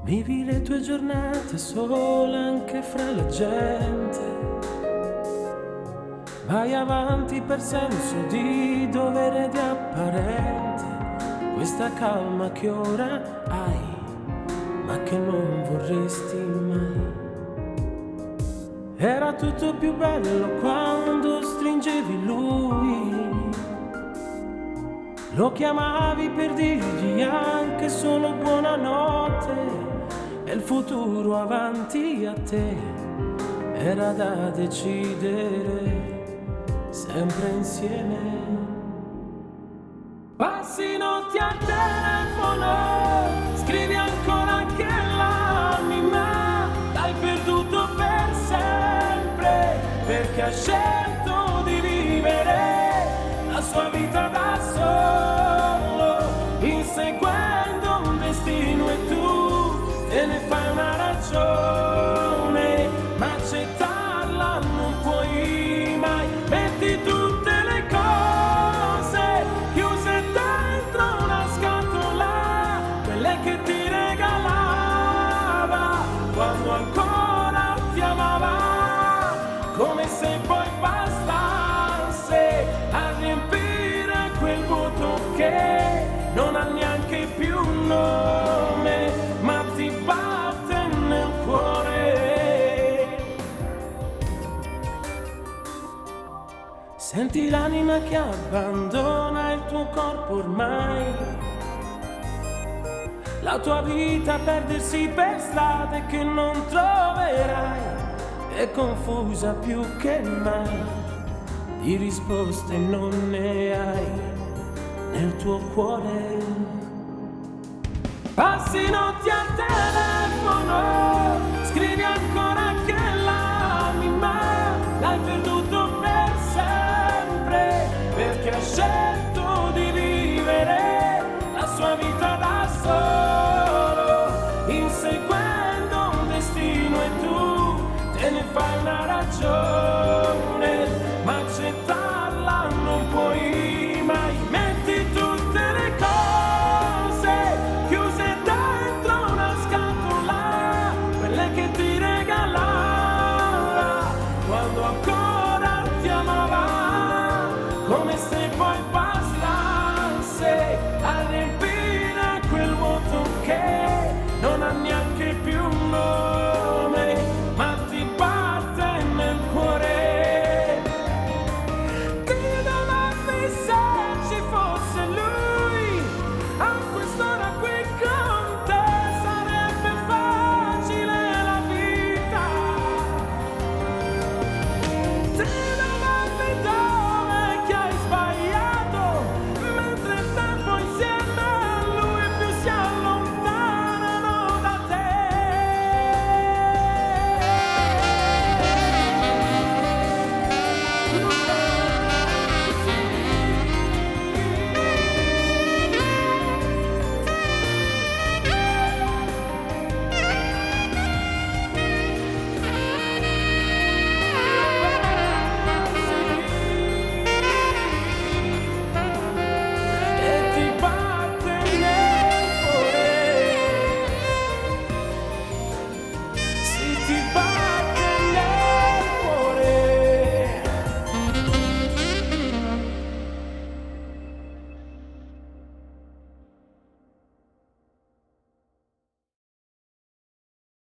Vivi le tue giornate sola anche fra la gente. Vai avanti per senso di dovere di apparente. Questa calma che ora hai, ma che non vorresti mai. Era tutto più bello quando stringevi lui. Lo chiamavi per dirgli anche solo buonanotte. E il futuro avanti a te era da decidere, sempre insieme. Passi notti al telefono, scrivi ancora anche l'anima. L'hai perduto per sempre, perché ha scelto di vivere la sua vita da solo, inseguendo un destino, e tu te ne fai una ragione, ma accettarla non puoi mai. Metti tutte le cose chiuse dentro una scatola, quelle che ti regalava quando ancora ti amava, come se poi bastasse a riempire quel vuoto che non ha neanche più un nome, ma ti batte nel cuore. Senti l'anima che abbandona il tuo corpo ormai, la tua vita perdersi per strade che non troverai, è confusa più che mai, di risposte non ne hai nel tuo cuore. Passi notti al telefono, scrivi ancora anche l'anima. L'hai perduto per sempre, perché ha scelto di vivere la sua vita da solo, inseguendo un destino, e tu te ne fai una ragione.